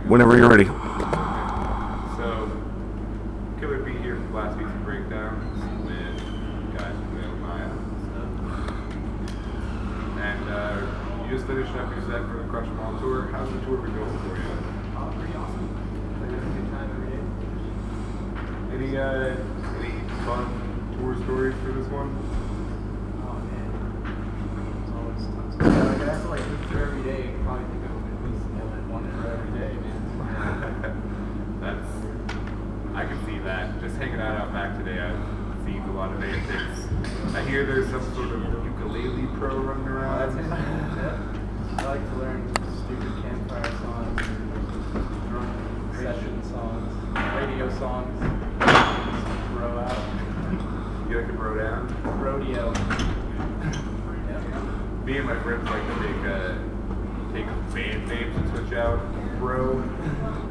Whenever you're ready. So, Killer B here from Last Week's Breakdowns with guys from Whale Maya and you just finished up your set for the Crush 'Em All tour. How's the tour been going for you? Pretty awesome. Like having a good time every day. Any fun tour stories for this one? Oh man. It's always tons of stuff. Like I have to like look through every day and probably think of at least one for every day, man. I can see that. Just hanging out back today, I've seen a lot of antics. I hear there's some sort of ukulele pro running around. That's it. Yeah. I like to learn stupid campfire songs, drunk session songs, radio songs. Just bro out. You like to bro down? Rodeo. Me and my friends like to take band names and switch out. Bro.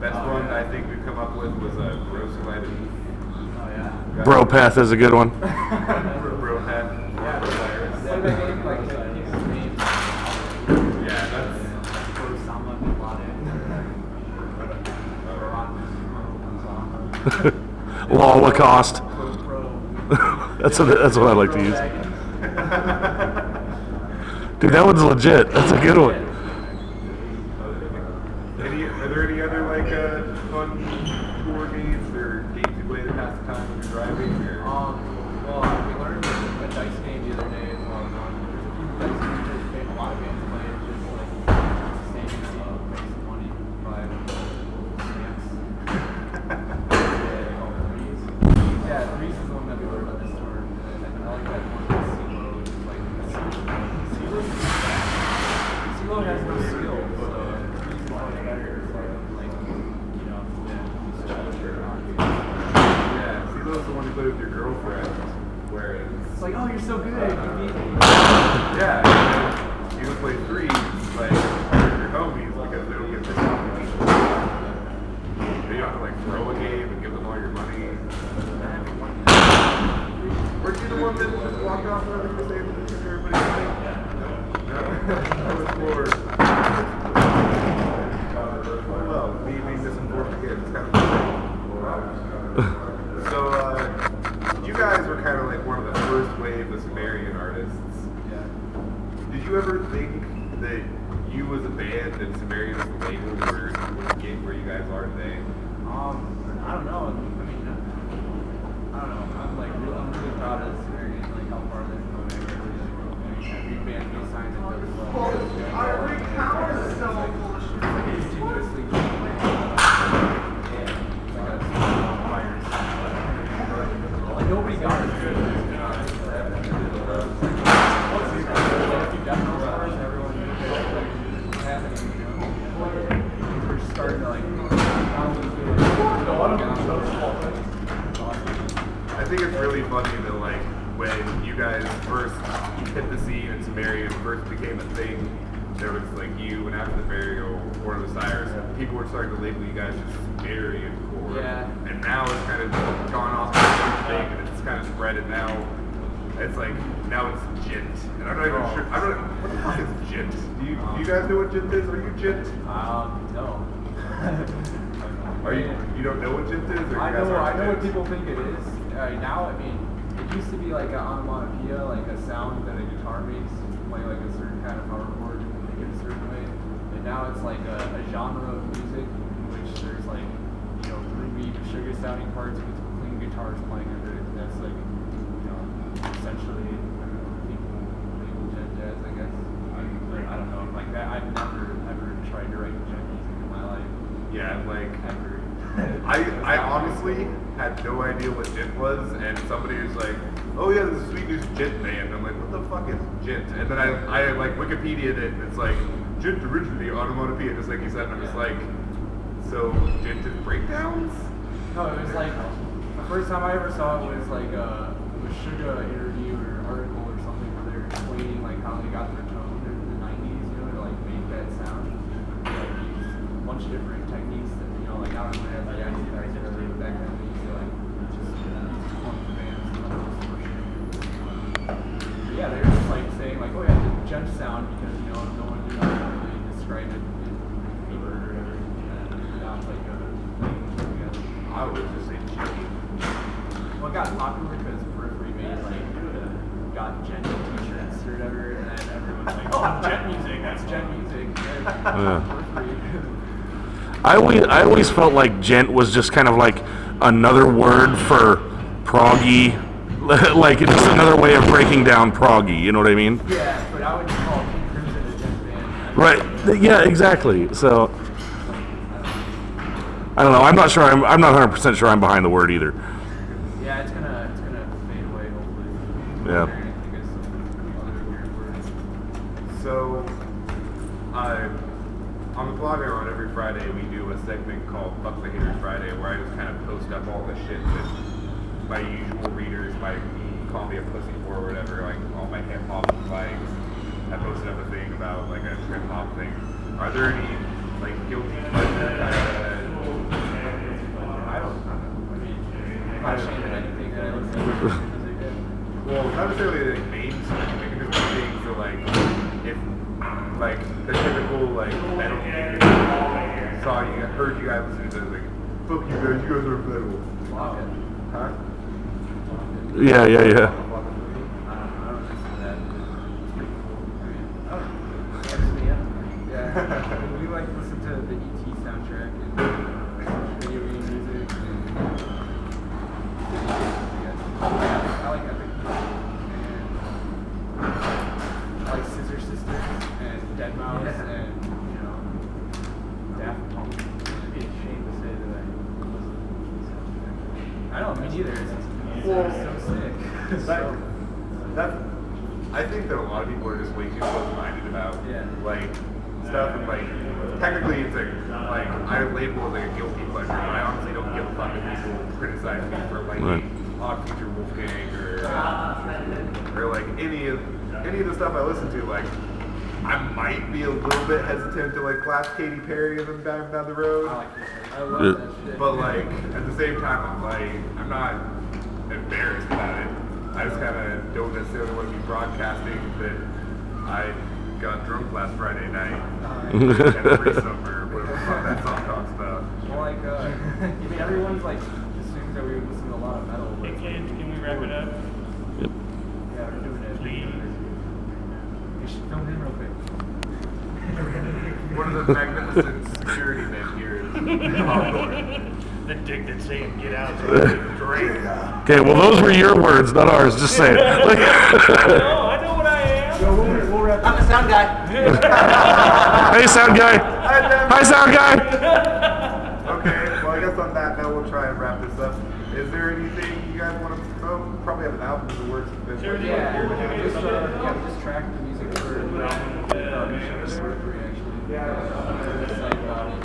Best one I think we've come up with was a Bro Survivor. Oh yeah. Bro Path is a good one. Bro Path. Yeah. What about getting like people's names? Yeah, that's. Osama bin Laden. Law Lacoste. That's what I like to use. Dude, that one's legit. That's a good one. Are there any other like fun tour games or games you play to pass the time when you're driving? Or? Well, we learned a dice game the other day. There's a few dice games that a lot of bands play. It's just like staying in make some money, buy snacks. Yeah, threes is the one that we learned on this tour. And I like that one. CeeLo is like CeeLo has no skill, so threes is much better. Yeah, CeeLo's the one you play with your girlfriend, where it's like, oh, you're so good, you beat me. Yeah, you can play threes, like, with your homies, because they don't get pissed off at each other. You don't have to, like, throw a game and give them all your money. Weren't you the one that just walked off and everything was able to took everybody's money? No? That was for... well, me being misinformed again, it's kind of so, you guys were kind of like one of the first wave of Sumerian artists. Yeah. Did you ever think that you as a band and Sumerian as a label would get where you guys are today? I don't know. I mean, I don't know. I'm really proud of Sumerian, like how far they've come. Every band we signed and does well. Our recount is so bullshit. Continuously like nobody got as good as we're starting to like I think it's really funny that like when you guys first hit the scene and Sumerian first became a thing, there was like you and after the burial or the Cyrus, people were starting to label you guys as Sumerian core. Yeah. And now it's kind of gone off the same thing and it's kind of spread and now it's like now it's Jint. And I'm not even sure what the fuck is Jint? Do you guys know what Jint is? Are you Jint? No. Are you don't know what Jint is? Or I you guys know aren't what Jint? people think it is. Now, I mean, it used to be like an onomatopoeia, like a sound that a guitar makes, play like a certain kind of power chord, make it a certain way. And now it's like a genre of music in which there's like, groovy, sugar sounding parts with clean guitars playing under it. That's like, essentially people label gen jazz, I guess. I don't know, like that. I've never ever tried to write gen music in my life. Yeah, like Ever. I honestly had no idea what Jint was, and somebody was like, "Oh yeah, this is sweet new Jint band." I'm like, "What the fuck is Jint?" And then I like Wikipedia'd it, and it's like Jint originally onomatopoeia, just like you said. And I'm just like, so Jint is breakdowns? No, it was like the first time I ever saw it was like a Sugar interview or article or something where they were explaining like how they got their tone in the '90s, to like make that sound. They like used a bunch of different techniques that like I don't know if the guys back then they used to like just use funk bands and all this sort of shit. Yeah, they were just like saying like, oh yeah, the gen sound because no one knew how to really describe it in paper or whatever. And now I would just say Jimmy. Well, it got popular because Periphery made like got gent t-shirts or whatever, and then everyone's like, oh, gent music, that's gent music. I always felt like gent was just kind of like another word for proggy, like it's just another way of breaking down proggy. You know what I mean? Yeah, but I would call King Crimson a gent band. Right. Yeah. Exactly. So I don't know. I'm not sure. I'm not 100% sure I'm behind the word either. Yeah, it's gonna fade away hopefully. Yeah. I guess some other weird words. So, on the blog I run every Friday, we do a segment called Fuck the Haters Friday, where I just kind of post up all the shit that my usual readers might call me a pussy for or whatever, like all my hip hop likes. I posted up a thing about like a trip hop thing. Are there any like guilty pleasure kind of? I don't know. I mean, I'm not ashamed of anything that I listen to. Well, not necessarily like mainstream. It can just be things that like if like the typical like metal music heard you guys listen to it, like fuck you guys are metal. Huh? Yeah. I don't listen to that. Actually, yeah. We like to listen to the ET soundtrack and video game music. I like Epic and I like Scissor Sisters and Deadmau5 and Daft Punk. I'd be ashamed to say that I listen to the soundtrack. I don't, me neither. It's so sick. I think that a lot of people are just way too close-minded about like stuff, and like technically it's like I label it like a guilty pleasure, but I honestly don't give a fuck if people criticize me for like Odd Future Wolfgang or like any of the stuff I listen to. Like I might be a little bit hesitant to like class Katy Perry and them down the road. I love that shit. But like at the same time, I'm not embarrassed about it. I just kind of don't necessarily want to be broadcasting that I got drunk last Friday night and free summer, whatever the fuck that song talks about. Well, like, I mean, everyone's like assumes that we would listen to a lot of metal. Hey kids, can we wrap it up? Yep. Yeah, we're doing it. Please. You should film in real quick. One of the magnificent security men here is The dick that's saying get out. great. Okay. Well, those were your words, not ours. Just saying. I know what I am. We'll wrap I'm the sound guy. Hey, sound guy. Hi, sound guy. Okay, well I guess on that note we'll try and wrap this up. Is there anything you guys want to promote? Probably have an album in the works. Sure, we just tracked the music for a new album. Periphery, actually. We're excited about it.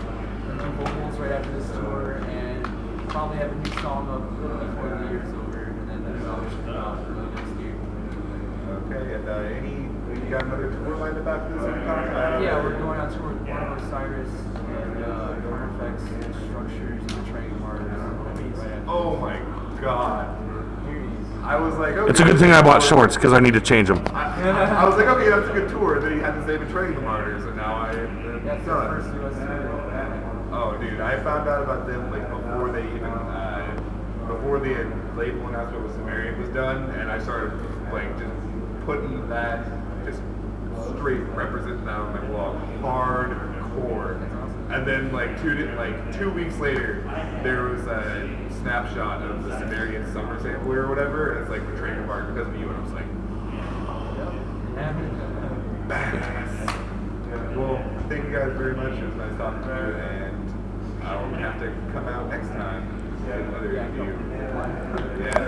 We're doing vocals right after this tour, and probably have a new song up before the year's over, and then the album should come out early next year. Okay, and you got another tour lined up after this? Yeah, we're going on tour with Born Osiris and Norm Effects, Structures, and the Training Martyrs. Oh my god. I was like, okay. It's a good thing I bought shorts because I need to change them. I was like, okay, that's a good tour. And then he had to say Betraying the Martyrs, and now That's the done. first US tour. Oh, dude, I found out about them like before they even before the label announcement with Sumerian was done, and I started like just putting that just straight representing that on my blog hardcore. And then like 2 weeks later, there was a snapshot of the Sumerian summer sampler or whatever, and it's like Betraying the Martyrs because of you, and I was like, badass. Well, thank you guys very much. It was nice talking to you, and I'll have to come out next time with another interview. Yeah.